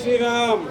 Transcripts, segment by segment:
శ్రీరామ్.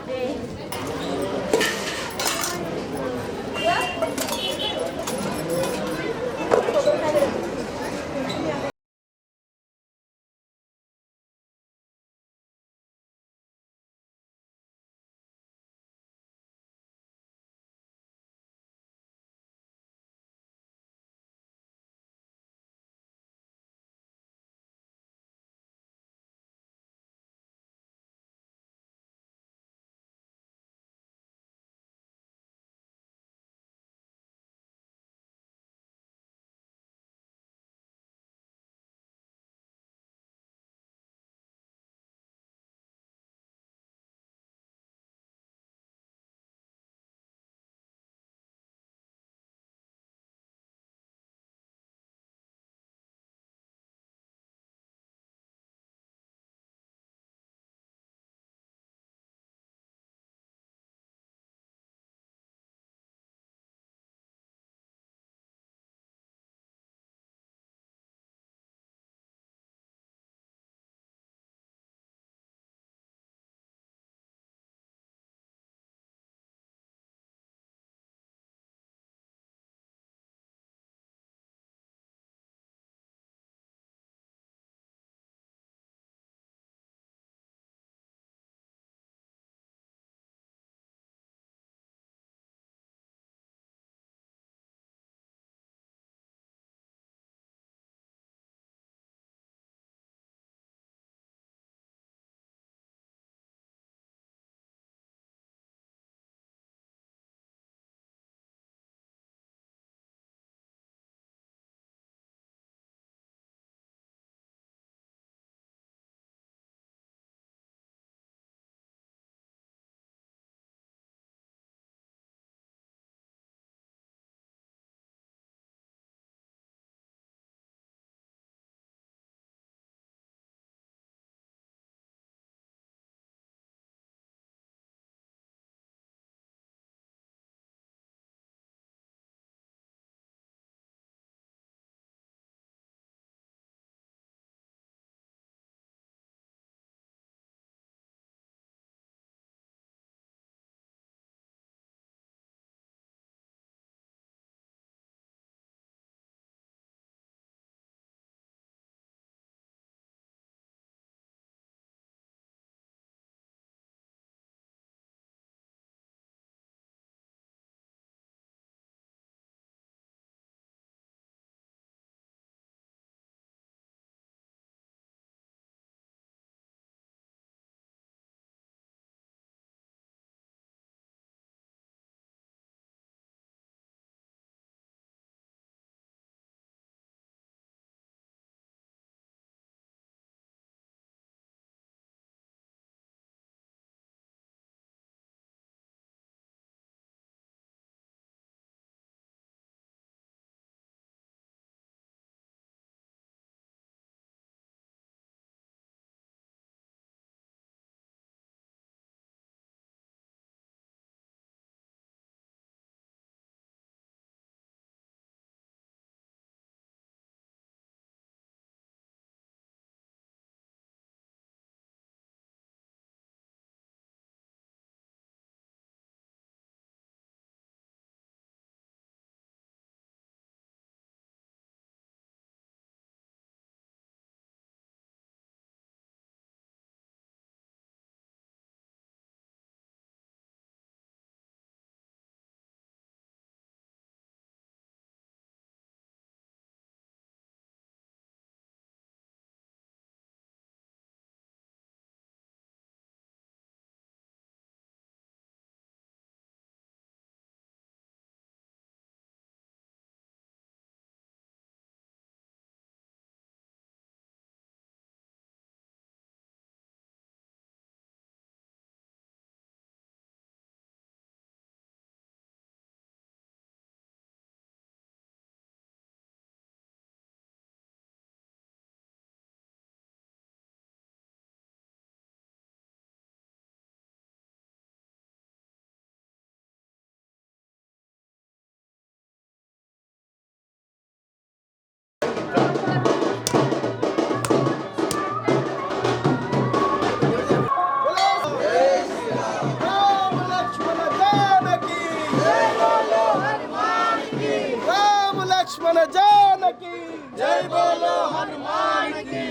बोलो हनुमान की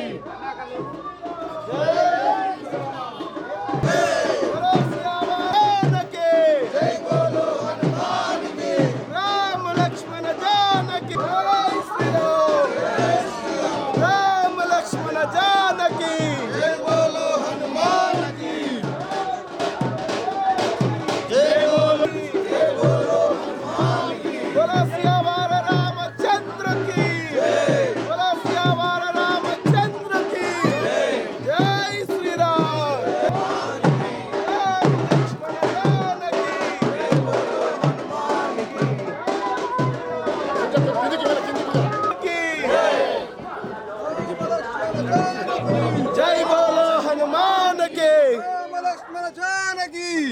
जय बोलो हनुमान के राम लक्ष्मण जानकी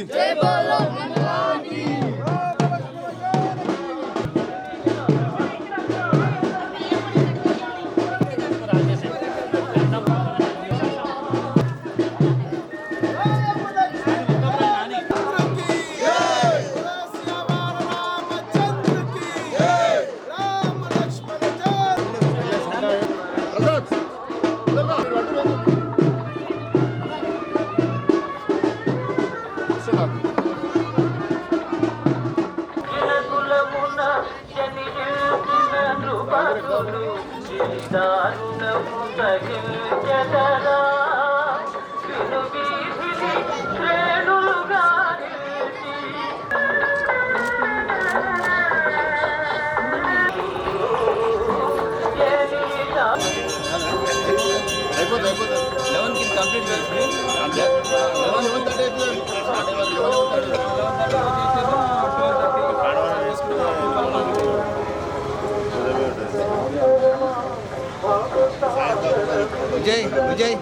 जय बोलो हनुमान की विजय विजय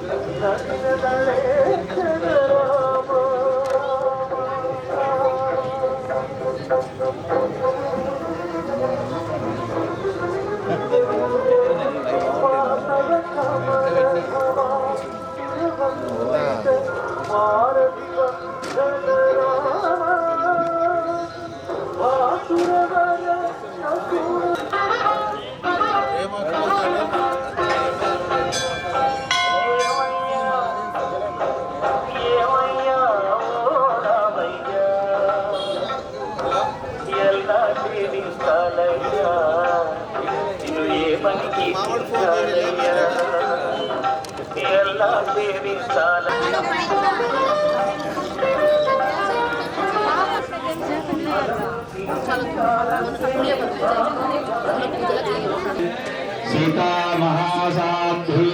सीता महासाध्वी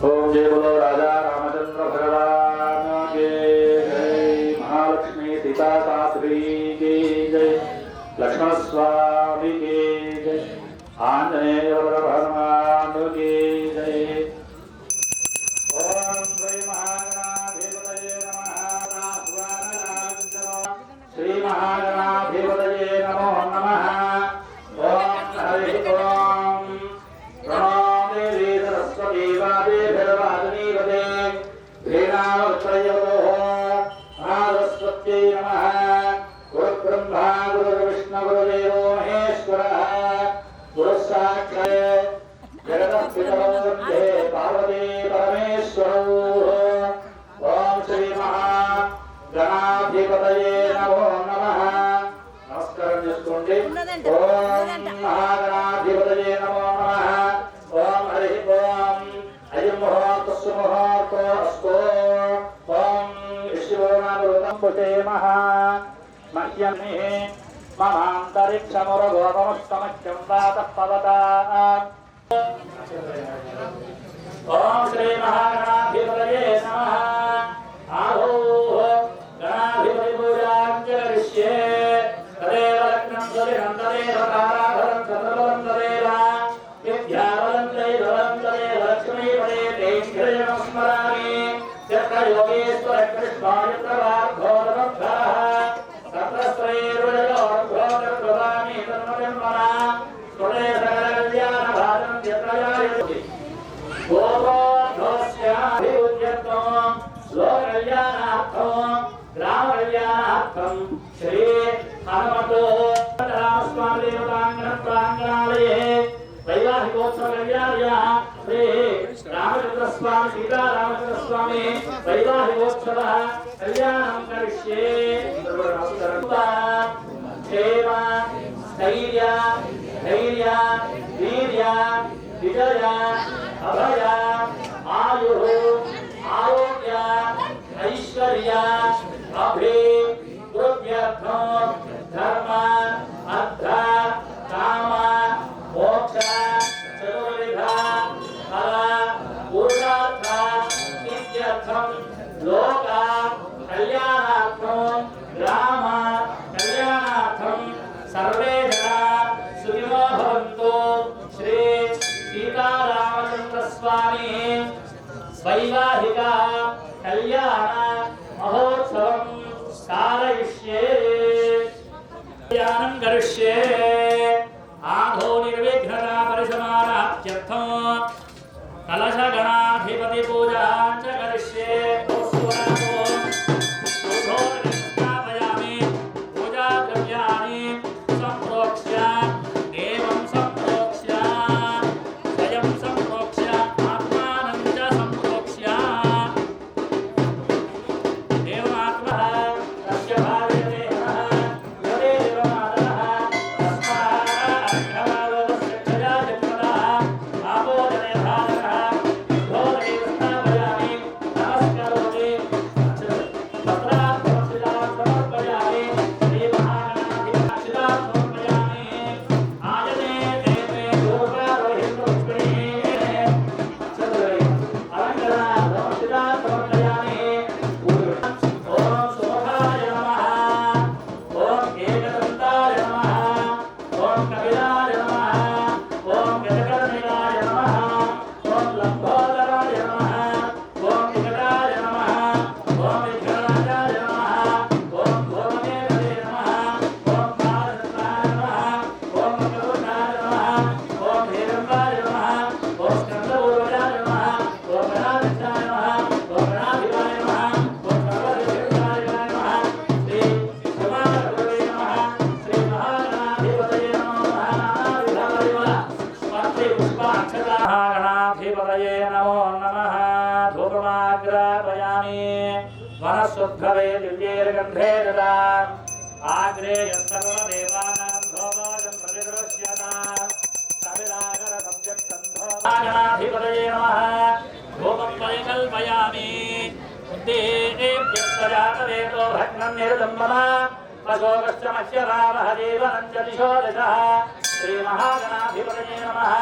ओम जय बोलो राजा रामचंद्र भगवान के जय। महालक्ष्मी सीता शास्त्री की जय। लक्ष्मण स्वामी की जय। आंजनेय हनुमान की जय। ओम श्री महागणाधिपतये नमः। श्री महागणाधिपतये नमो नमः। ओम हरि ओम गुरुब्रह्मा गुरुर्विष्णु गुरुदेवो महेश्वरः गुरुसाक्षात् जगतपितरो वन्दे पार्वती परमेश्वरौ। ओम श्री महागणाधिपतये नमो नमः। नमस्कारं చేసుకోండి। ओम महागणाधिपतये नमो नमः। ओम हरि ओम अयं मुहूर्तस्य मुहूर्तोऽस्तु। ओम ईश्वरानुरुतं महा मह्यमिः ममान्तरिक्षमुरगोपमुष्टमख्यं वातः पवता। ओम श्री महागणाधिपतये नमः। आहो गणाधिपति पूजां च करिष्ये। तदेव लग्नं तदेव तदेव ताराधरं चन्द्रबलं तदेव विद्याबलं तदेव लक्ष्मीपदे ते नमस्मरामि। यत्र योगेश्वर कृष्ण यत्र वाग्भोरभक्तः तत्र श्रेयोर्भोरभ्रवामि तन्मजन्मना सुरे सकलकल्याणभारं यत्र यायते गोत्रोऽस्याभिउद्यर्थं लोककल्याणार्थं ग्रामकल्याणार्थं श्री हनुमतो रामस्वामी देवताङ्गणप्राङ्गणालये वैवाहिकोत्सव कल्याणयाः श्री रामचंद्र स्वामी सीता रामचंद्र स्वामी वैवाहिकोत्सवः कल्याणं करिष्ये क्षेम स्थैर्य धैर्य वीर्य विजय अभय आयुः आरोग्य ऐश्वर्य अभिवृद्ध्यर्थं धर्म अर्थ काम मोक्ष चतुर्विध फल पुरुषार्थ इत्यर्थं लोक कल्याणार्थं ग्राम कल्याणार्थं सर्वे जना सुखिनो भवन्तु श्री सीतारामचंद्र स्वामी वैवाहिक कल्याण महोत्सवं कारयिष्ये कल्याणं करिष्ये आधो निर्विघ्नता परिसमाप्त्यर्थं कलशगणाधिपति पूजां च करिष्ये स्थापयामि पूजाद्रव्याणि सम्प्रोक्ष्य देवं सम्प्रोक्ष्य स्वयं सम्प्रोक्ष्य आत्मानं च सम्प्रोक्ष्य देवमात्मः तस्य भार्यते गणाधिपतये नमो नमः धूपमाग्रापयामि वनस्वद्भवे दिव्यैर्गन्धे ददाम् आग्रे यत्सर्वदेवानां धूपोऽयं प्रतिदृश्यताम् गणाधिपतये नमः धूपं परिकल्पयामि उद्देश्यजातवेदो भग्नं निर्दम्बम अशोकश्च मह्यरामः जीवनं च दिशो दशः श्रीमहागणाधिपतये नमः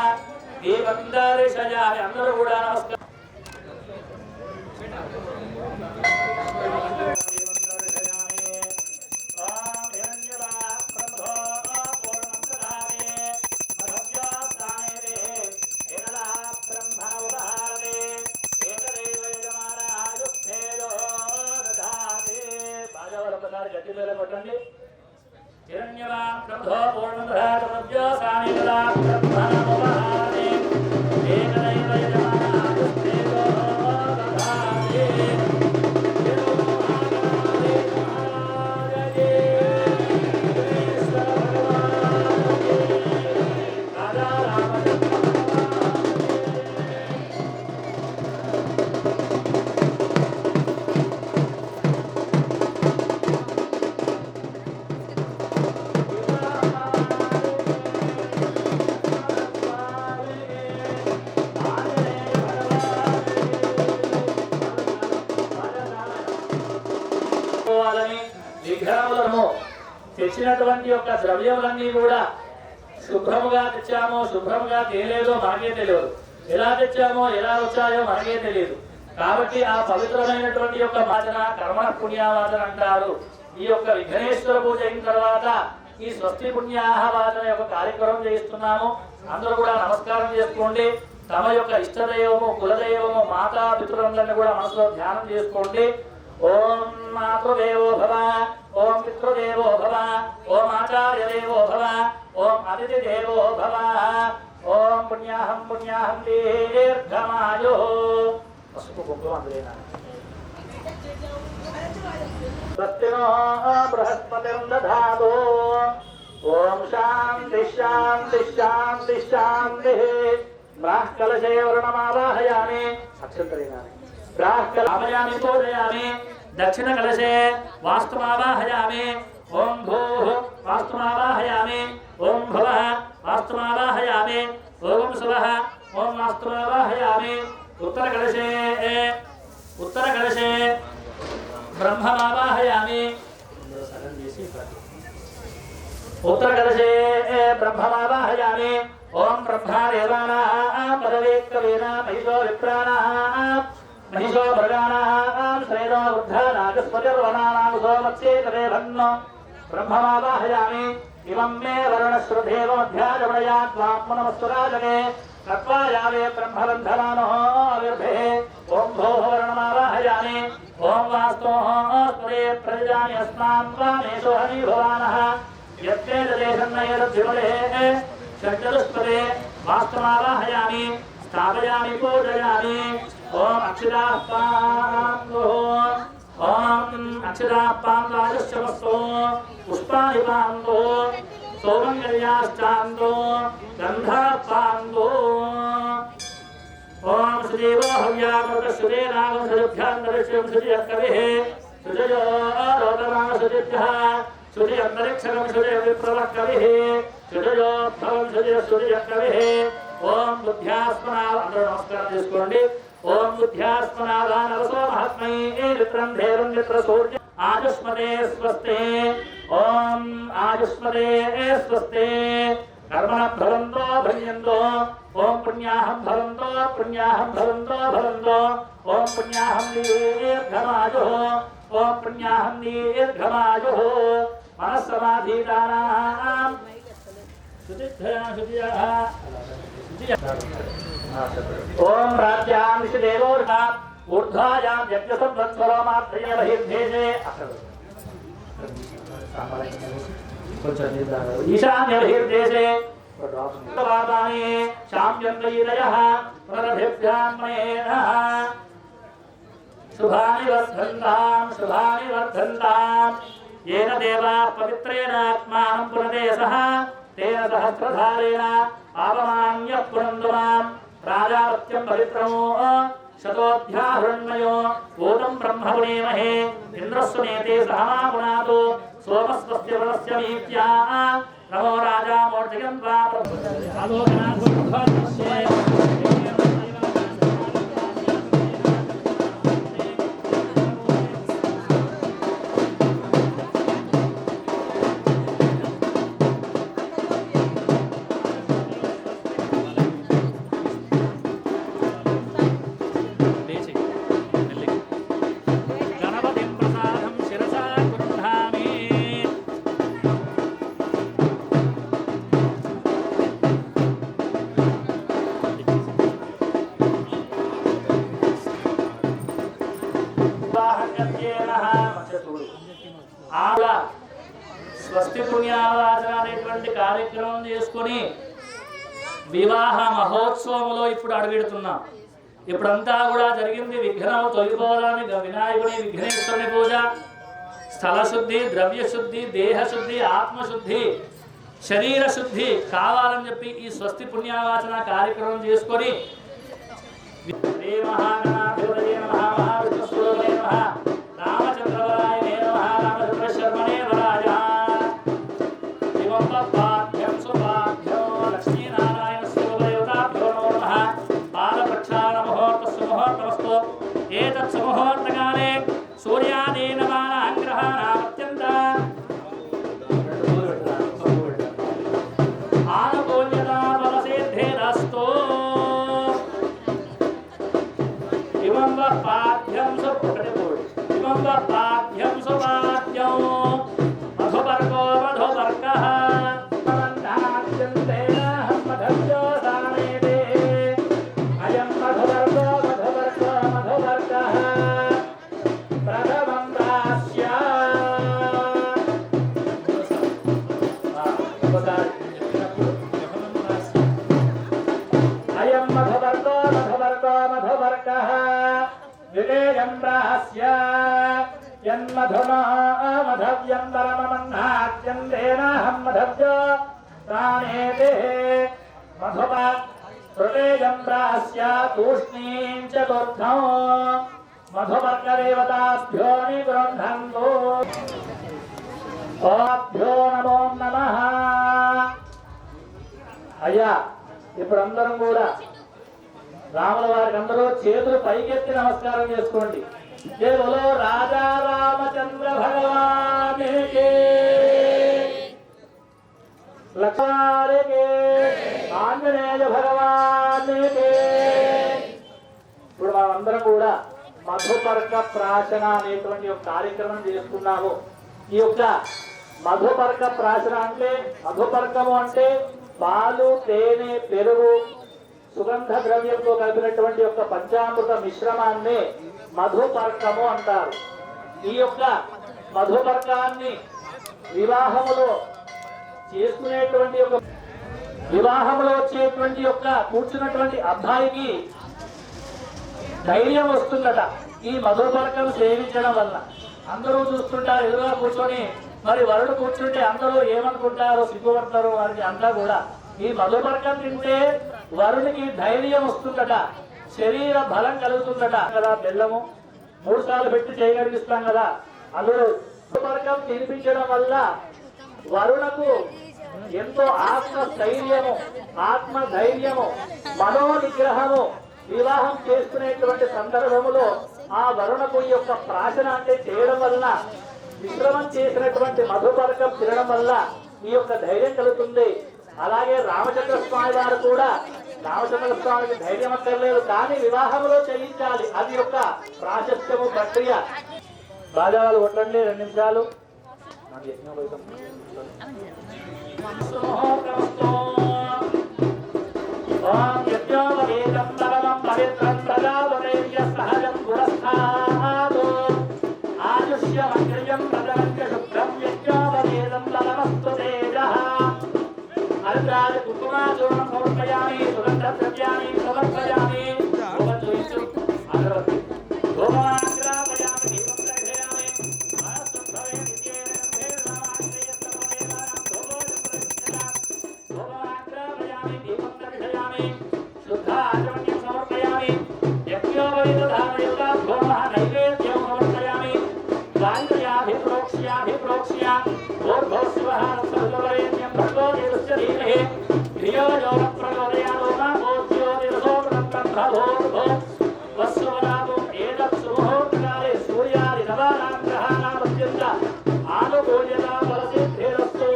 दीपं दर्शयामि అందరూ కూడా నమస్కారం కొట్టండి హిరణ్యవాన్ బ్రహ్మో పూర్ణధారవ్యో సానికలా బ్రహ్మణోపహారే ఏకదైవ యజమానాయుస్తేజో దధాతే విగ్రహములను తెచ్చినటువంటి యొక్క ద్రవ్యములన్నీ కూడా శుభ్రముగా తెచ్చామో శుభ్రముగా తేలేదో మనకే తెలియదు, ఎలా తెచ్చామో ఎలా వచ్చాయో మనకే తెలియదు. కాబట్టి ఆ పవిత్రమైనటువంటి యొక్క వాచన కర్మ పుణ్యావాచన అంటారు. ఈ యొక్క విఘ్నేశ్వర పూజ అయిన తర్వాత ఈ స్వస్తి పుణ్యాహ వాచన యొక్క కార్యక్రమం చేస్తున్నాము. అందరూ కూడా నమస్కారం చేసుకోండి. తమ యొక్క ఇష్టదైవము కులదైవము మాతా పితృలందరినీ కూడా మనసులో ధ్యానం చేసుకోండి. ఓం మాతృదేవో భవ, ఓం పితృదేవో భవ, ఓం ఆచార్యదేవో భవ, ఓం అతిథి దేవో భవ, ఓం పుణ్యాహం పుణ్యాహం దీర్ఘమాయు. పసుపు కుంకుమ అందులేనా. స్వస్తినో బృహస్పతిం దధాతు. ఓం శాంతి శాంతి శాంతి శాంతి. బ్రాహ్కలశే వరుణమావాహయామి. అక్షంతరేణాని బ్రాహ్కలామయామి పూజయామి. దక్షిణ కలశే వాస్తుమావాహయామి. ఓం భూః వాస్తుమావాహయామి. ఓం భవః వాస్తుమావాహయామి. ఓం శుభః ఓం వాస్తుమావాహయామి. ఉత్తర కలశే బ్రహ్మమావాహయామి. ఉత్తర కలశే బ్రహ్మమావాహయామి. ఓం బ్రహ్మదేవానాం పదవేక్కవేనా మహిషో విప్రాణాం మహిషో భృగానాం శ్రేదో వృద్ధానాగస్పతిర్వనానాం సోమత్సేతవేభన్నో బ్రహ్మమావాహయామి. ఇమం మే వరుణశ్రుధేవమధ్యాజమయాత్మాత్మనమస్వరాజనే తత్వాయావే బ్రహ్మబంధనానో ఆవిర్భే. ఓం భోః వరుణమావాహయామి. ఓం వాస్తోః ప్రజాని అస్మాన్ వామేషు హని భవానః యత్తే దేశన్నయద్విమలే షడ్చతుష్పదే వాస్తమావాహయామి. స్థాపయామి పూజయామి. ఓం అక్షరాపాందో ఓం అక్షరాపాందాజస్యవస్తో పుష్పాని పాందో సౌమంగళ్యాశ్చాందో గంధాపాందో. ఓం శ్రీదేవో హవ్యామృత శ్రీ నాగం సజభ్యాంతరిక్షం శుచి కవిః శుచయో రోదమాన శుచిభ్యః శుచి అంతరిక్షం శుచి విప్రవ కవిః శుచయో భవం శుచి కవిః. ఓం బుద్ధ్యాస్మనా. అందరూ నమస్కారం చేసుకోండి. ఓం బుద్ధ్యాస్మనాదానవసో మహాత్మై మిత్రం ధేరం మిత్ర సూర్య ఆయుష్మదే స్వస్తే. ఓం ఆయుష్మదే స్వస్తే. కర్మణ భవంతో భ్రమ్యంతో. ఓం పుణ్యాహం భవంతో పుణ్యాహం భవంతో భవంతో. ఓం పుణ్యాహం దీర్ఘమాయు. ఓం పుణ్యాహం దీర్ఘమాయు. మనస్సమాధీతానాం ఓం రాజ్యాం విష్ణుదేవోర్గా ఊర్ధ్వాయాం యజ్ఞసంవత్సరోమార్థయ బహిర్దేశే ఈశాన్య బహిర్దేశే వాదాని శామ్యంగైరయః ప్రదభిభ్యామయేనః శుభాని వర్ధంతాం येन देवा पवित्रेण आत्मानं पुनदेशः तेन सहस्रधारेण पावमान्यः पुनन्दु मां राजावत्यं पवित्रमो शतोऽध्याहृण्मयो भूतं ब्रह्मपुणेमहे इन्द्रस्वनेते सहमा पुनातो सोमस्वस्य वरस्य मीत्या नमो राजा मूर्तिकं त्वा స్వస్తి పుణ్యావాచన అనేటువంటి కార్యక్రమం చేసుకుని వివాహ మహోత్సవంలో ఇప్పుడు అడుగెడుతున్నాం. ఇప్పుడంతా కూడా జరిగింది విఘ్నం తొలగిపోవడానికి వినాయకుని విఘ్నేశ్వరుని పూజ, స్థల శుద్ధి, ద్రవ్య శుద్ధి, దేహ శుద్ధి, ఆత్మశుద్ధి, శరీర శుద్ధి కావాలని చెప్పి ఈ స్వస్తి పుణ్యావాచన కార్యక్రమం చేసుకొని రామచంద్రవరాయ రామచంద్ర శర్మణే వరాయ పాఠ్యం సుపాఠ్యం లక్ష్మీనారాయణ శివదేవతాభ్యో నమః బాలప్రక్షాళ ముహూర్తస్సు ముహూర్తమస్తు. ఏతత్ సుముహూర్తకాలే సూర్యాదీనమాన గ్రహాణామత్యంత ఆనుకూల్యతా బలసిద్ధిరస్తు. ఇమం పాఠ్యం ఇమం పాఠ్యం సుపాఠ్యం మధుపర్గో మధుపర్గః యమ్రాస్య యన్మధునా మధవ్యం పరమమన్నాద్యం తేనాహం మధవ్య ప్రాణేతే మధుప హృదయమ్రాస్య తూష్ణీం చతుర్థం మధుపర్కదేవతాభ్యో నిగృహ్ణంతు ఓభ్యో నమో నమః. అయ్యా ఇప్పుడు అందరం కూడా రాముల వారికి అందరూ చేతులు పైకెత్తి నమస్కారం చేసుకోండి. జై బోలో రాజా రామచంద్ర భగవానికి, లక్ష్మణునికి, ఆంజనేయ భగవానికి. ఇప్పుడు మనం అందరం కూడా మధుపర్క ప్రాశన అనేటువంటి ఒక కార్యక్రమం చేసుకున్నాము. ఈ యొక్క మధుపర్క ప్రాశన అంటే, మధుపర్కము అంటే పాలు, తేనె, పెరుగు, సుగంధ ద్రవ్యంతో కలిపినటువంటి యొక్క పంచామృత మిశ్రమాన్ని మధుపర్కము అంటారు. ఈ యొక్క మధుపర్కాన్ని వివాహములో చేసుకునేటువంటి ఒక వివాహంలో వచ్చేటువంటి యొక్క కూర్చున్నటువంటి అబ్బాయికి ధైర్యం వస్తుందట ఈ మధుపర్కం సేవించడం వల్ల. అందరూ చూస్తుంటారు ఎదురుగా కూర్చొని, మరి వరుడు కూర్చుంటే అందరూ ఏమనుకుంటారో, సిగ్గుపడతారో వారికి అంతా కూడా. ఈ మధుపర్కం తింటే వరుడికి ధైర్యం వస్తుందట, శరీర బలం కలుగుతుందట కదా. బెల్లము 3 సార్లు పెట్టి చేయగలిగిస్తాం కదా. అందులో మధుపర్కం తినిపించడం వల్ల వరుణకు ఎంతో ఆత్మస్థైర్యము, ఆత్మధైర్యము, మనోనిగ్రహము. వివాహం చేసుకునేటువంటి సందర్భములో ఆ వరుణకు ఈ యొక్క ప్రాశన అంటే చేయడం వలన, మిశ్రమం చేసినటువంటి మధుపర్కం తినడం వల్ల ఈ యొక్క ధైర్యం కలుగుతుంది. అలాగే రామచంద్ర స్వామి వారు కూడా, రామచంద్ర స్వామికి ధైర్యం అక్కర్లేదు, కానీ వివాహంలో చేయించాలి. అది యొక్క ప్రాశస్త్యము, ప్రక్రియ. బాజాలు కొట్టండి 2 నిమిషాలు. కుకుమాచూర్ణం సమర్పయామి, సుగంధద్రవ్యాణి సమర్పయామి, అగరబత్తి ధూమమాగ్రాపయామి, దీపం దర్శయామి, మనస్సుద్ధవే నిత్యేన ధూమమాగ్రాపయామి, దీపం దర్శయామి, శుద్ధ ఆచమన్యం సమర్పయామి, యజ్ఞోపవీతధారయుక్తా ధూమః నైవేద్యం సమర్పయామి, గాయత్ర్యాభిప్రోక్ష్య ఓర్భో శివః సర్వవరేణ్యం భర్గో దేవస్య ధీమహి ధియో యో న ప్రచోదయాత్ నమో జ్యోతిర్సోమనః వస్సువనామో ఏతత్ సుముహూర్తకాలే సూర్యాది నవానాం గ్రహాణాం అత్యంత ఆనుకూల్యత ఫలసిద్ధిరస్తు.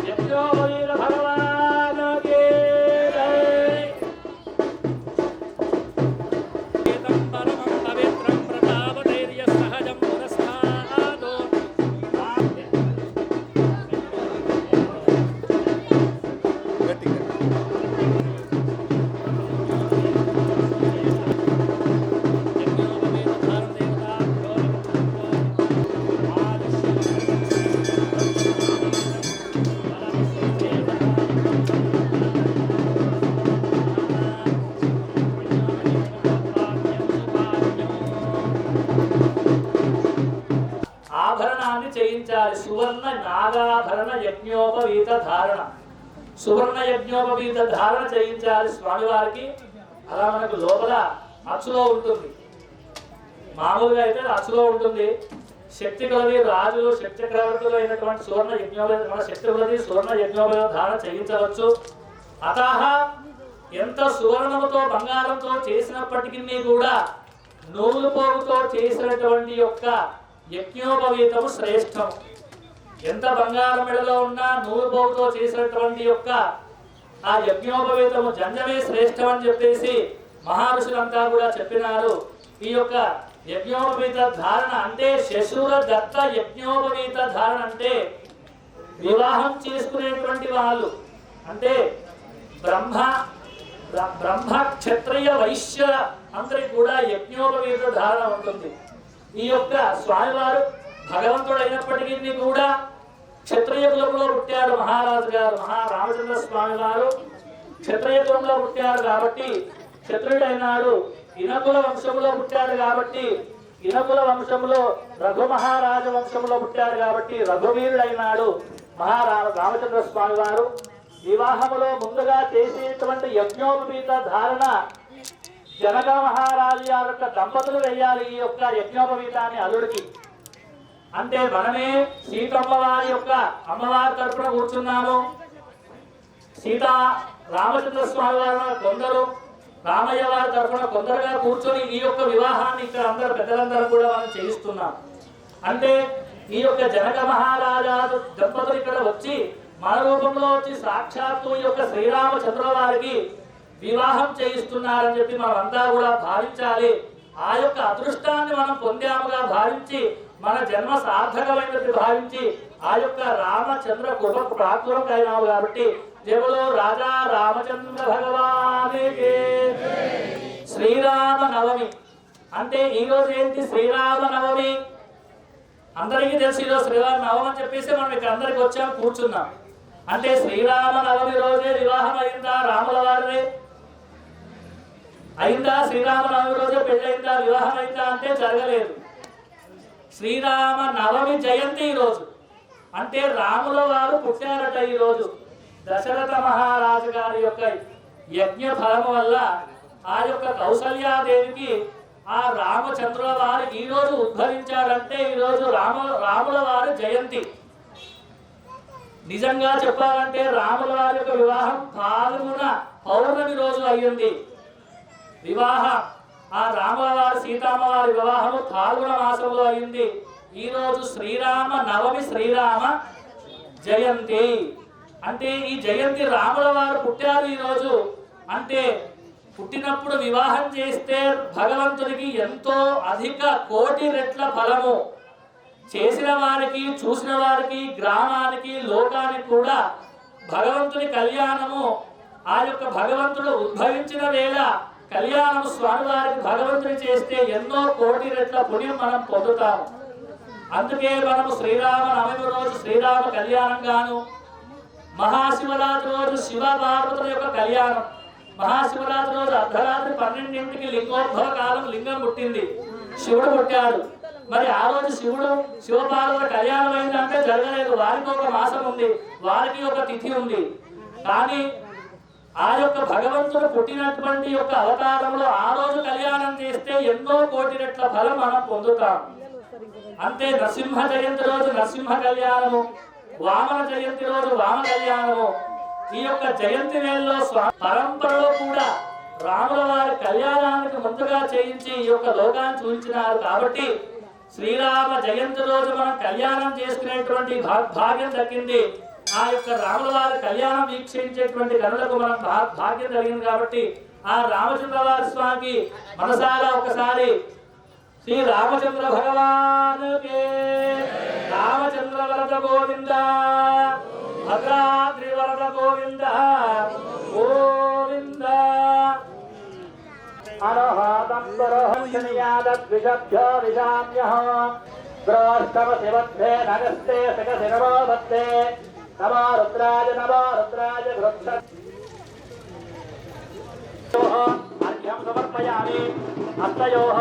యజ్ఞోపవీత భగవానికి జై. పరమం పవిత్రం ప్రతాపధైర్య సహజం పురస్కారాత్. ఆభరణాన్ని చేయించాలి. సువర్ణ నాగాభరణ యజ్ఞోపవీత ధారణ, సువర్ణ యజ్ఞోపవీత ధారణ చేయించాలి స్వామివారికి. అలా మనకు లోపల అచ్చులో ఉంటుంది, మామూలుగా అయితే అచ్చులో ఉంటుంది. శక్తి కొలది రాజులు, శక్తి చక్రవర్తులు అయినటువంటి సువర్ణ యజ్ఞోపవీత, మన శక్తి కొలది సువర్ణ యజ్ఞోపవీత ధారణ చేయించవచ్చు. అతః ఎంత సువర్ణముతో, బంగారంతో చేసినప్పటికీ కూడా నూలు పోగుతో చేసినటువంటి యొక్క యజ్ఞోపవీతము శ్రేష్టం. ఎంత బంగారం మెడలో ఉన్నా నూలు పోగుతో చేసినటువంటి యొక్క ఆ యజ్ఞోపవీతము జంజమే శ్రేష్టం అని చెప్పేసి మహర్షులంతా కూడా చెప్పినారు. ఈ యొక్క యజ్ఞోపవీత ధారణ అంటే శశుర దత్త యజ్ఞోపవీత ధారణ అంటే వివాహం చేసుకునేటువంటి వాళ్ళు, అంటే బ్రహ్మ క్షత్రియ వైశ్య అందరికి కూడా యజ్ఞోపవీత ధారణ ఉంటుంది. ఈ యొక్క స్వామివారు భగవంతుడు అయినప్పటికీ కూడా క్షత్రియ కులంలో పుట్టారు. మహారాజు గారు రామచంద్ర స్వామి వారు క్షత్రియ కులంలో పుట్టారు కాబట్టి క్షత్రియుడైనాడు. ఇనకుల వంశంలో పుట్టాడు కాబట్టి, ఇనకుల వంశంలో రఘు మహారాజ వంశంలో పుట్టాడు కాబట్టి రఘువీరుడైనాడు రామచంద్ర స్వామి వారు. వివాహములో ముందుగా చేసేటువంటి యజ్ఞోపవీత ధారణ జనక మహారాజు యొక్క దంపతులు వేయాలి ఈ యొక్క యజ్ఞోపవీతాన్ని అల్లుడికి. అంటే మనమే సీతమ్మ వారి యొక్క అమ్మవారి తరపున కూర్చున్నాము, సీతా రామచంద్ర స్వామి వారు కొందరు, రామయ్య వారి తరఫున కొందరుగా కూర్చొని ఈ యొక్క వివాహాన్ని ఇక్కడ అందరూ పెద్దలందరూ కూడా మనం చేయిస్తున్నాం. అంటే ఈ యొక్క జనక మహారాజా దంపతులు ఇక్కడ వచ్చి మన రూపంలో వచ్చి సాక్షాత్తు ఈ యొక్క శ్రీరామచంద్ర వారికి వివాహం చేయిస్తున్నారని చెప్పి మనం అంతా కూడా భావించాలి. ఆ యొక్క అదృష్టాన్ని మనం పొందాముగా భావించి మన జన్మ సార్థకమైనది భావించి ఆ యొక్క రామచంద్ర కృపకు ప్రాప్తులం అయినాము కాబట్టి దేవులో రాజా రామచంద్ర భగవానికి. శ్రీరామ నవమి అంటే ఈ రోజు ఏంటి? శ్రీరామ నవమి. అందరికీ తెలిసి ఈరోజు శ్రీరామ నవమి అని చెప్పేసి మనం ఇక్కడ అందరికి వచ్చాము, కూర్చున్నాం. అంటే శ్రీరామ నవమి రోజే వివాహం అయిందా? రాముల వారిని అయిందా? శ్రీరామ నవమి రోజే పెళ్లి అయిందా? వివాహం అయిందా అంటే జరగలేదు. శ్రీరామ నవమి జయంతి ఈ రోజు. అంటే రాముల వారు పుట్టారట ఈ రోజు. దశరథ మహారాజు గారి యొక్క యజ్ఞ ఫలము వల్ల ఆ యొక్క కౌసల్యాదేవికి ఆ రామచంద్రుల వారు ఈ రోజు ఉద్భవించారంటే ఈ రోజు రాముల వారి జయంతి. నిజంగా చెప్పాలంటే రాముల వారి యొక్క వివాహం పాల్గొన పౌర్ణమి రోజు అయ్యింది. వివాహం ఆ రాముల వారి సీతమ్మ వారి వివాహము పాల్గొన మాసంలో అయింది. ఈ రోజు శ్రీరామ నవమి, శ్రీరామ జయంతి. అంటే ఈ జయంతి రాముల వారు పుట్టారు ఈ రోజు. అంటే పుట్టినప్పుడు వివాహం చేస్తే భగవంతునికి ఎంతో అధిక కోటి రెట్ల ఫలము. చేసిన వారికి, చూసిన వారికి, గ్రామానికి, లోకానికి కూడా భగవంతుని కళ్యాణము, ఆ యొక్క భగవంతుడు ఉద్భవించిన వేళ కళ్యాణము స్వామివారికి భగవంతుని చేస్తే ఎన్నో కోటి రెట్ల పుణ్యం మనం పొందుతాము. అందుకే మనము శ్రీరామ నవమి రోజు శ్రీరామ కళ్యాణం గాను, మహాశివరాత్రి రోజు శివ పార్వతుల యొక్క కళ్యాణం. మహాశివరాత్రి రోజు అర్ధరాత్రి 12ంటికి లింగోద్భవ కాలం, లింగం పుట్టింది, శివుడు పుట్టాడు. మరి ఆ రోజు శివపార్వతుల కళ్యాణం అయిందంటే జరగలేదు. వారికి ఒక మాసం ఉంది, వారికి ఒక తిథి ఉంది. కానీ ఆ యొక్క భగవంతుడు పుట్టినటువంటి యొక్క అవతారంలో ఆ రోజు కళ్యాణం చేస్తే ఎన్నో కోటి రెట్ల ఫలం మనం పొందుతాం. అంతే నరసింహ జయంతి రోజు నరసింహ కళ్యాణము, వామన జయంతి రోజు వామ కళ్యాణము. ఈ యొక్క జయంతి వేళలో పరంపరలో కూడా రాముల వారి కళ్యాణానికి ముందుగా చేయించి ఈ యొక్క లోకాన్ని చూపించినారు. కాబట్టి శ్రీరామ జయంతి రోజు మనం కళ్యాణం చేసుకునేటువంటి భాగ్యం దక్కింది. ఆ యొక్క రాముల వారి కళ్యాణం వీక్షించేటువంటి గనులకు మనం భాగ్యం కలిగింది. కాబట్టి ఆ రామచంద్ర వారి స్వామికి మనసారా ఒకసారి శ్రీ రామచంద్ర భగవానుకే రామచంద్ర వరద గోవింద, భద్రాద్రి వరద గోవింద గోవింద. అనహాదంబరహ్యనియాద్విషభ్యో విషామ్యః గ్రోష్టమ శివద్ధే నగస్తే సకసి నమోభత్తే నమో రుద్రాయ గృక్ష. అర్ఘ్యం సమర్పయామి. హస్తయోః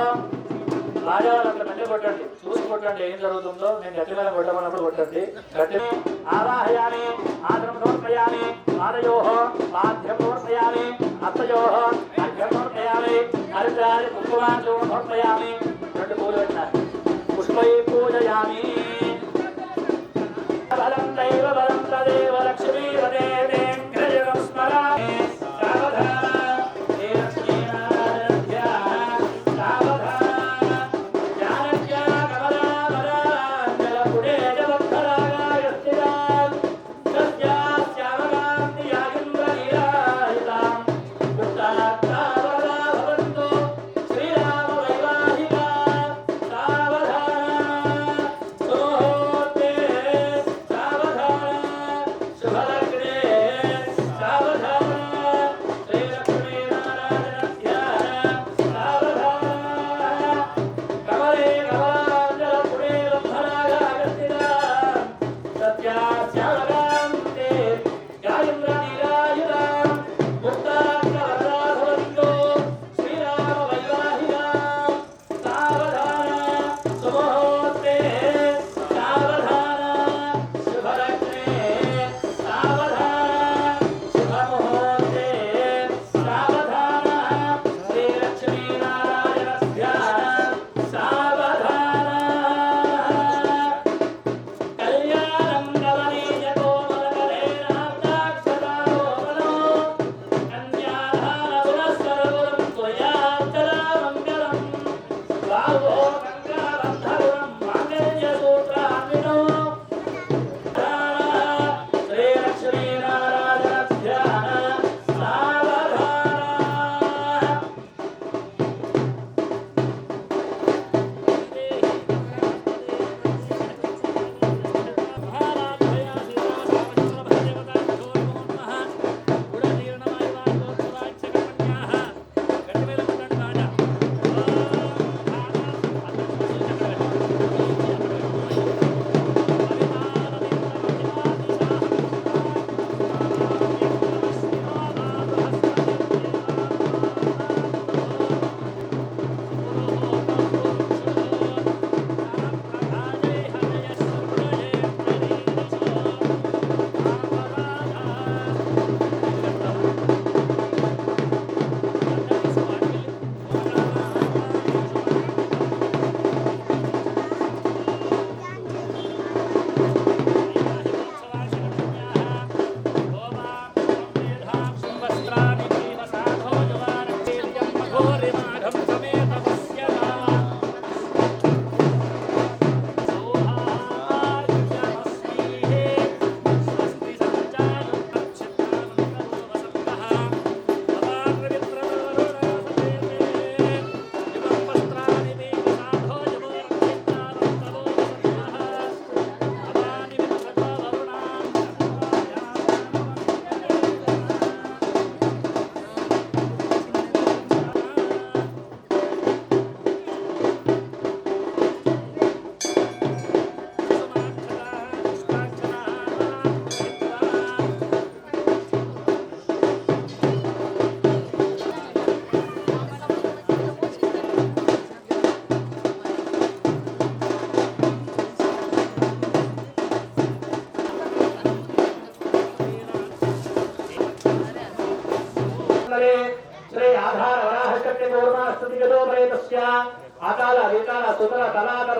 రాజావాళ్ళంతా గట్టి కొట్టండి, చూసి కొట్టండి ఏం జరుగుతుందో. నేను గట్టి మీద కొట్టమన్నప్పుడు కొట్టండి. గట్టి ఆవాహయామి, ఆదరం సమర్పయామి. పాదయోః పాద్యం సమర్పయామి. హస్తయోః అర్ఘ్యం సమర్పయామి. హరిద్రాయ కుంకుమార్చనం సమర్పయామి. 2 పూలు పెట్టినారు. పుష్పై పూజయామి. బలం దైవ బలం తదేవ లక్ష్మీ వదేదే గ్రజనం స్మరామి.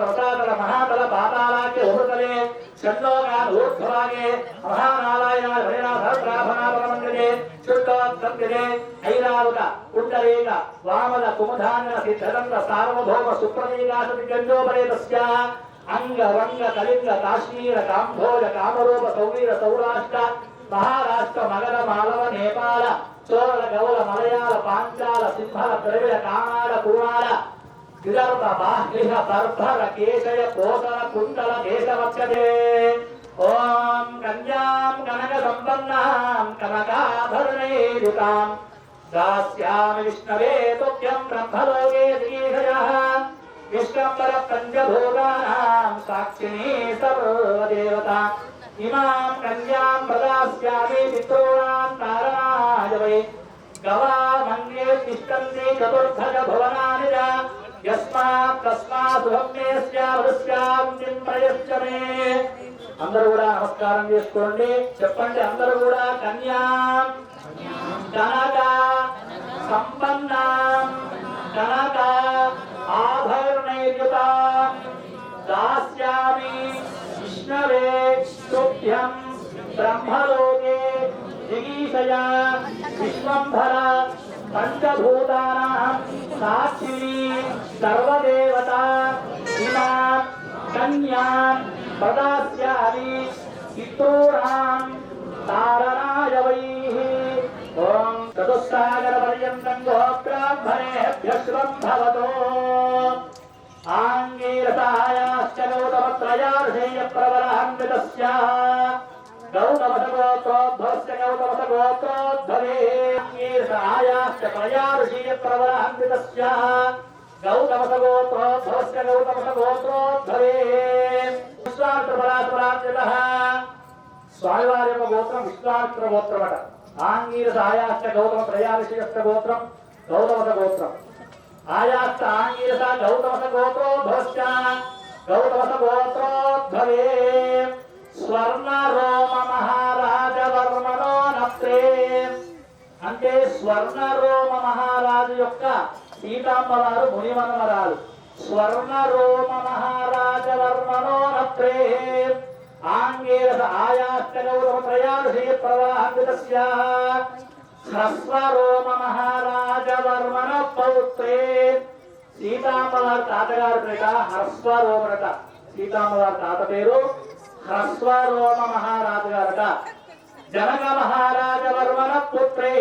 రసాతల మహాతల పాతాళాఖ్య ఉపతలే షణ్లోకాన్ ఊర్ధ్వభాగే మహానారాయణ హరిణ సహస్రాభనాపరమండితే శుద్ధోత్సంగితే ఐరావత కుండలీక వామల కుముధాన్య సిద్ధదండ సార్వభౌమ సుప్రతీకాశతి గంజోపరేతస్య అంగ వంగ కళింగ కాశ్మీర కాంభోజ కామరూప సౌవీర సౌరాష్ట్ర మహారాష్ట్ర మగధ మాలవ నేపాల చోళ గౌల మలయాళ పాంచాల సింహల ద్రవిడ కానాడ కుమార విదర్భ బాహ్లిహ బర్భర కేశయ కోసల కుండల దేశవక్షదే ఓం కన్యాం కనక సంపన్నాం కనకాభరణైరుతాం దాస్యామి విష్ణవే తుభ్యం బ్రహ్మలోకే శ్రీధయః విశ్వంబర పంచభూతానాం సాక్షిణీ సర్వదేవతా ఇమాం కన్యాం ప్రదాస్యామి పితॄణాం తారణాయ వై గవామన్యే తిష్టంతి చతుర్భుజ భువనాని చ యస్మాత్ తస్మాత్ బ్రహ్మేస్యావృస్యాం చింతయశ్చ మే. అందరూ కూడా నమస్కారం చేసుకోండి. చెప్పండి అందరూ కూడా కన్యాం కనక సంపన్నాం కనక ఆభరణైర్యుతాం దాస్యామి విష్ణవే తుభ్యం బ్రహ్మలోకే జిగీషయ విశ్వంభర పంచభూతానాం సాక్షిణీ సర్వదేవతా ఇమాం కన్యాం ప్రదాస్యామి పితॄణాం తారణాయ వై. ఓం చతుస్సాగర పర్యంతం గోత్రాభ్యః శుభం భవతో. ఆంగీరసాయాశ్చ గౌతమత్రయార్షేయ ప్రవరాన్వితస్య గౌతమసగోత్రోద్భవస్య గౌతమసగోత్రోద్భవే. ఆంగీరసాయాశ్చ ప్రయార్షేయ ప్రవరాన్వితస్య గౌతమసగోత్రోద్భవస్య గౌతమసగోత్రోద్భవే. విశ్వామిత్రపరాత్పరాన్వితః. స్వామివారి యొక్క గోత్రం విశ్వామిత్ర గోత్రమట. ఆంగీరస ఆయాశ్చ గౌతమ త్రయార్షేయస్య గోత్రం గౌతమస గోత్రం. ఆయాశ్చ ఆంగీరస గౌతమస గోత్రోద్భవశ్చ గౌతమస గోత్రోద్భవే. స్వర్ణ రోమ మహారాజ వర్మణో నప్తే. అంటే స్వర్ణ రోమ మహారాజు యొక్క సీతామ్మవారు మునిమనమరాలు. స్వర్ణ రోమ మహారాజ వర్మణో నప్తే. ఆంగీరస ఆయాశ్చ గౌతమ త్రయార్షేయ ప్రవరాన్వితస్య హ్రస్వరోమ మహారాజ వర్మణ పౌత్రే. సీతామ్మవారి తాతగారి పేట హ్రస్వరోమరట. సీతామ్మవారి తాత పేరు హ్రస్వరోమ మహారాజు గారట. జనక మహారాజ వర్మణ పుత్రే.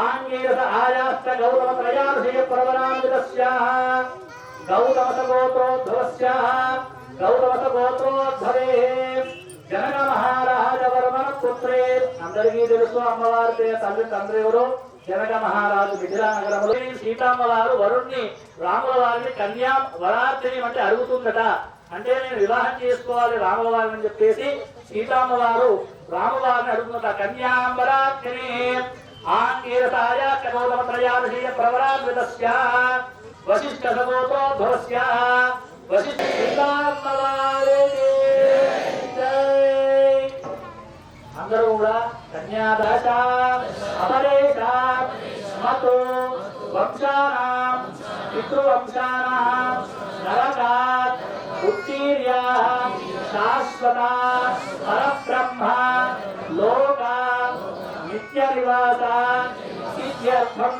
ఆంగీరస ఆయాశ్చ గౌతమ త్రయార్షేయ ప్రవరాన్వితస్య గౌతమస గోత్రోద్భవస్య గౌతమస గోత్రోద్భవే. జనక మహారాజ వర్మణ పుత్రే. అందరికీ తెలుసు అమ్మవారి తల్లి తండ్రి ఎవరు? జనక మహారాజు. మిథిలా నగరంలో సీతామ్మవారు వరుణ్ణి రాముల వారిని కన్యా వరార్తిని అంటే అడుగుతుందట. అంటే నేను వివాహం చేసుకోవాలి రాముల వారిని అని చెప్పేసి సీతామ్మవారు రామువారిని అడుగుతుందట. కన్యాంబరార్తిని. ఆంగీరసాయ గౌతమ త్రయార్షేయ ప్రవరాన్వితస్య వశిష్ఠ సగోత్రోద్భవస్య వశిష్ఠ సీతామ్మవారికి జై. అందరూ కూడా కన్యాదాశ అపరేష మతో వంశానాం పితృవంశానాం నరకాత్ ఉత్తీర్య శాశ్వత పరబ్రహ్మ లోక నిత్య నివాస సిద్ధ్యర్థం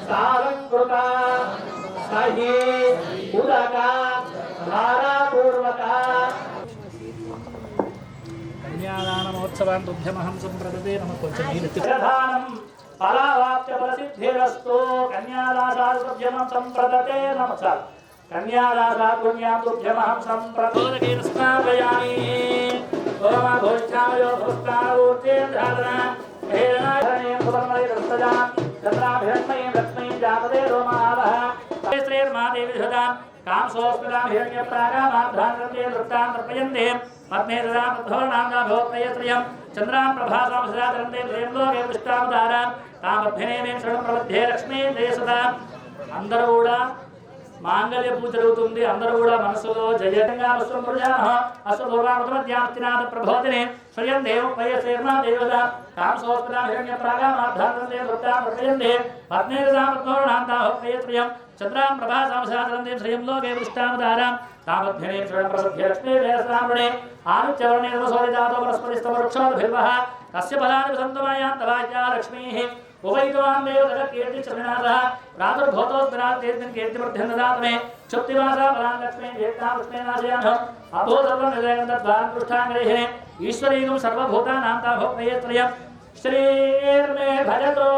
సాలంకృత సహి ఉదక ధారాపూర్వక. కన్యాదాన మహోత్సవాన్ తుభ్యమహం సంప్రదతే. నమః. కొంచెం ప్రధానం ఫలావాప్య ప్రసిద్ధిరస్తు. కన్యాదాసాద్ తుభ్యమహం సంప్రదతే. నమః. కన్యాదాసాద్ పుణ్యాం తుభ్యమహం సంప్రదోదకేన స్నాపయామి. ఓమ భోజ్యామయో భుస్తావూర్తేంద్రాదన హేరణాధరణీయం సువర్ణమయ దస్తజాం చంద్రాభిరణ్మయీం లక్ష్మీం జాతదే రోమావః. శ్రీర్మాదేవి ధృతాం కాంసోస్మితాం హిరణ్యప్రాగామార్ధాన్వందే వృత్తాం తర్పయంతే పద్మే దదాం తద్ధోర్ణాంగా భోక్తయత్రయం చంద్రాం ప్రభాసాం సదాచరంతే త్రయంలోకే దృష్టావతారాం తామభ్యనేమేం శరణం ప్రబద్ధే లక్ష్మీం జయసుతాం. అందరూ కూడా మాంగళ్య పూజ జరుగుతుంది. అందరూ కూడా మనసులో జయంగా అశ్వమధ్యానాథ ప్రబోధిని స్వయం దేవం వయసేర్మా దేవత కాంసోస్మితాం హిరణ్యప్రాగామార్ధాన్వందే వృత్తాం తర్పయంతే పద్మే దదాం తద్ధోర్ణాంగా భోక్తయత్రయం చంద్రాం ప్రభాసాం సదాచరంతే శ్రయంలోకే దృష్టావతారాం तामध्यने श्रवणप्रसभ्य लक्ष्मीर्वेदस्नामणे आनुच्यवर्णे नमसोदितातो वनस्पतिस्तववृक्षोद्भिर्वः तस्य फलानि सन्तमयान्तवाज्या लक्ष्मीः उपैतवामेव जगत्कीर्तिश्रवणादः प्रादुर्भूतोऽस्मिन् तीर्थं कीर्तिवर्धनं ददातु मे क्षुप्तिवासा फलानि लक्ष्मीं ज्येष्ठां लक्ष्मीर्नाशयामः अभो सर्वं निलयं तद्वान् पृष्ठाङ्गैः ईश्वरीगं सर्वभूतानां ताभोक्तयत्रयं श्रीर्मे भजतो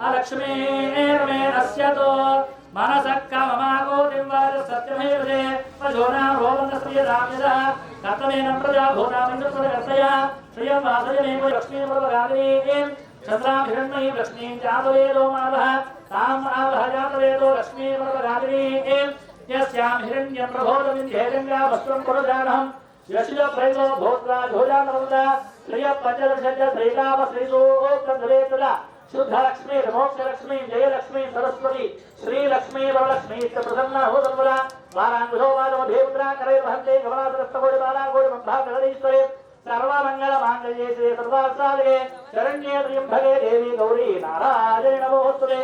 अलक्ष्मीर्मे नश्यतो मनसक्का ममागोतिं वाच सत्यमेव ते पशूनां रोमन्दस्त्रियदाम्यदः कर्तमेन प्रजा भूतामिन्द्रप्रजकर्तया श्रियं वासयमेव लक्ष्मीर्वरगादिनीं चन्द्रां हिरण्मयीं लक्ष्मीं जातवेदो मावः ताम् आवह जातवेदो लक्ष्मीर्वरगादिनीं यस्यां हिरण्यं प्रभोदमिन्ध्येरङ्गा वस्त्रं पुरजानहं यशिलप्रैलो भूत्वा भोजानवदा श्रियपञ्चदशज श्रीकाम श्रीसोक्तधरेतदा शुद्ध लक्ष्मी मोक्ष लक्ष्मी जय लक्ष्मी सरस्वती श्री लक्ष्मी वरलक्ष्मी प्रसन्ना हो सर्वदा वारांगुधो वादमधेपुत्रा करे महन्ते गमनासरस्तगोरि बालागोरि मन्धाकरणीश्वरे सर्वमङ्गल माङ्गल्ये श्री सर्वार्थसाधके शरण्ये त्र्यम्बके देवी गौरी नारायणे नमोस्तुते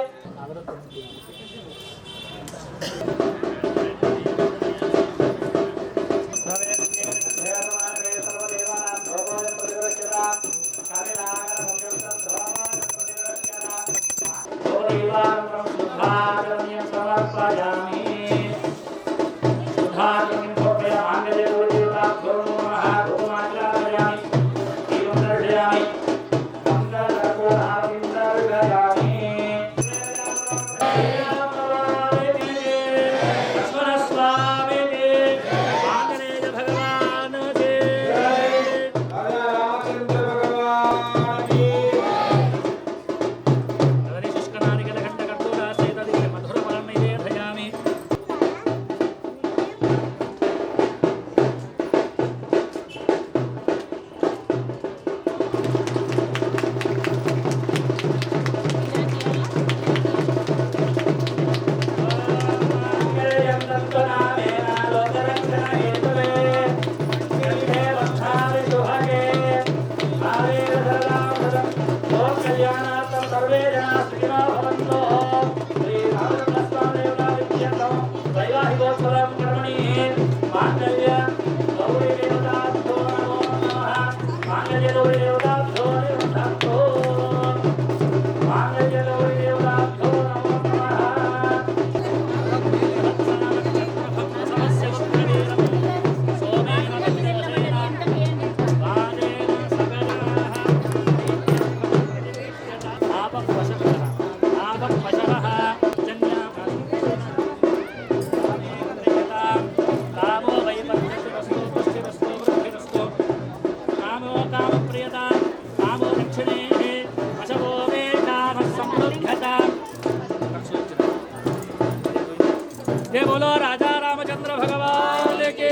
बोलो राजा रामचंद्र भगवान के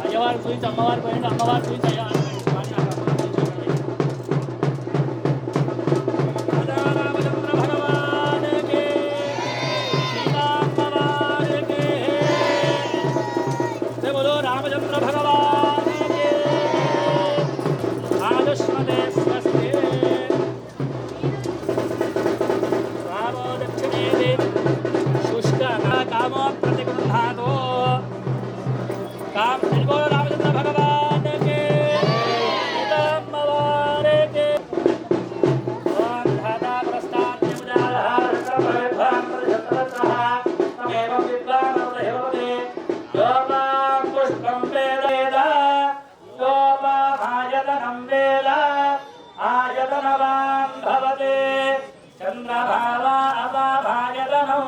अय्यवार सुई अम्मवार पॉइंट अम्मवार सुई राजा रामचंद्र भगवान के सीता अम्मवार के बोलो रामचंद्र भगवान के आयुष्मते स्वस्ति स्वामो दक्षिणे कामो प्रतिगृहातो काम बोलो रामचंद्र भगवान के सीताम्मवारे के ओम धाता प्रस्ताद्य मुदालहार सर्वभ्यां प्रजततः तमेव विद्वान् देवते योपां पुष्पं वेदा योपामायतनं वेदा आयतनवान् भवते चन्द्रभावा अपाभायतनो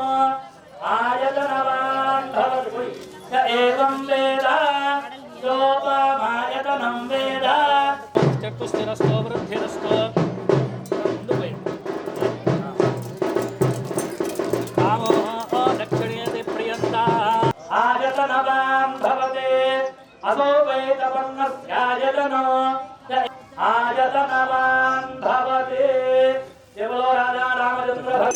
आयतनवान् भवति स एवं वेद योपमायतनं वेद चतुस्थिरस्तो वृद्धिरस्तो कामो दक्षिणे प्रियन्ता आयतनवान् भवते असो वैतपन्नस्यायतनो आयतनवान् भवते देवो राजा रामचंद्र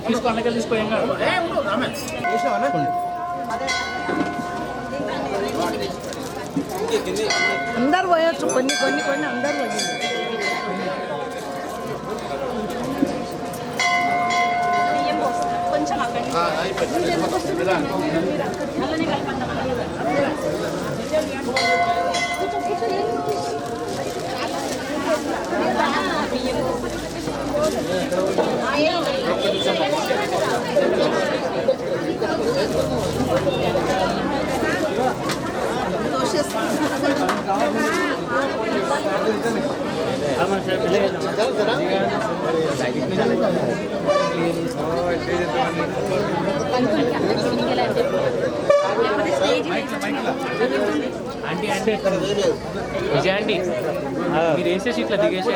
తీసుకో అన్నకెళ్ళి తీసుకో ఏం కాదు అందరు పోయొచ్చు కొన్ని కొన్ని కొన్ని అందరు పోయింది కొంచెం ఆంటీ అంటే విజయ ఆంటీ మీరు వేసేసి ఇట్లా దిగేసే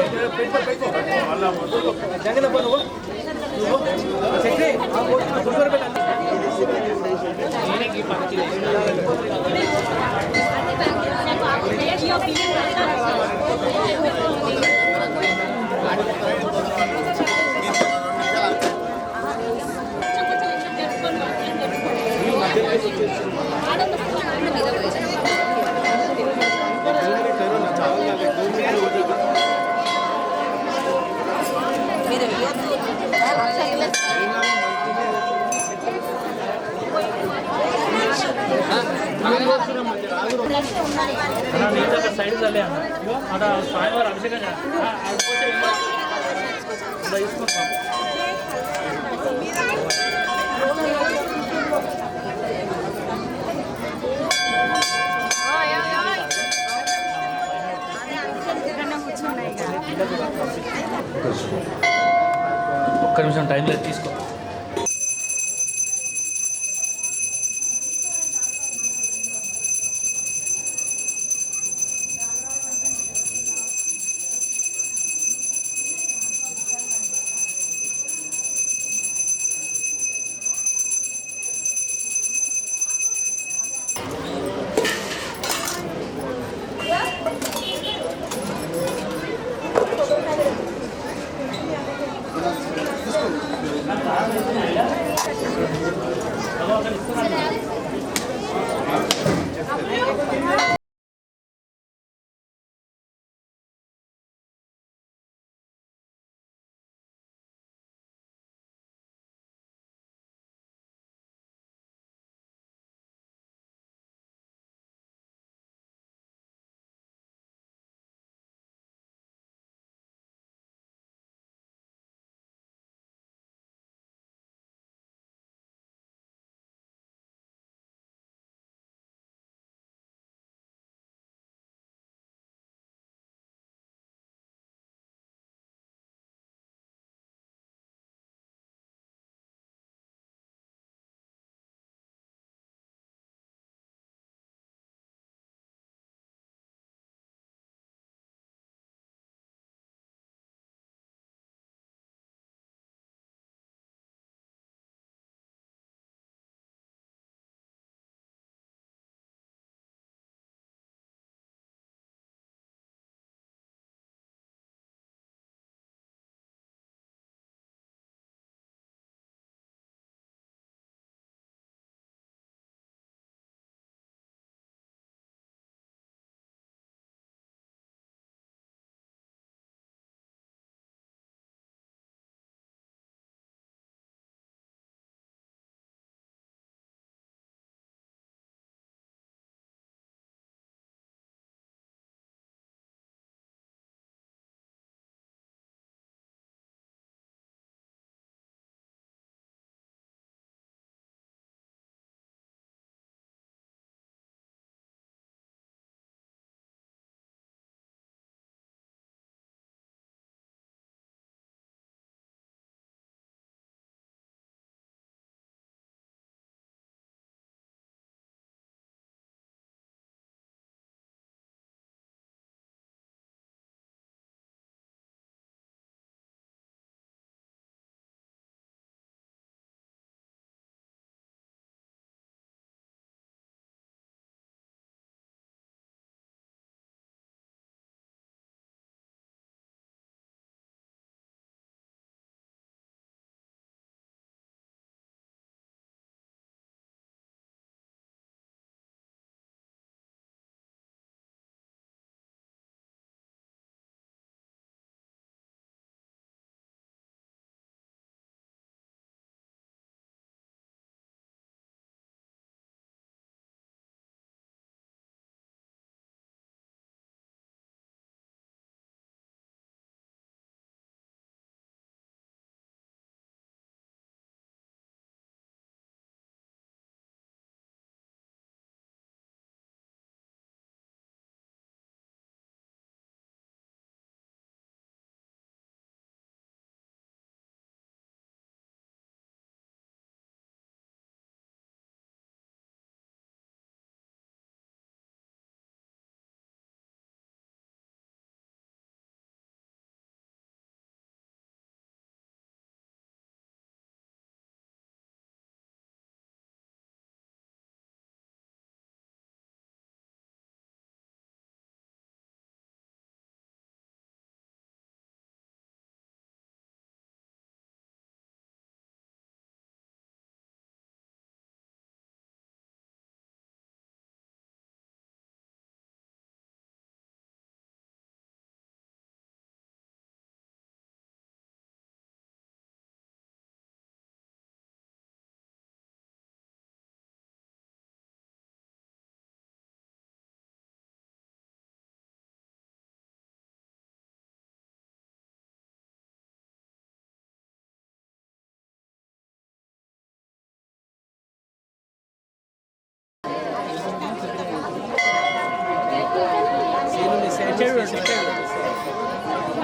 సైడ్ చల్లే అన్న అక్కడ స్వామివారు అభిషేకం ఒక్క నిమిషం టైం లేదు తీసుకో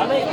అన్నయ్య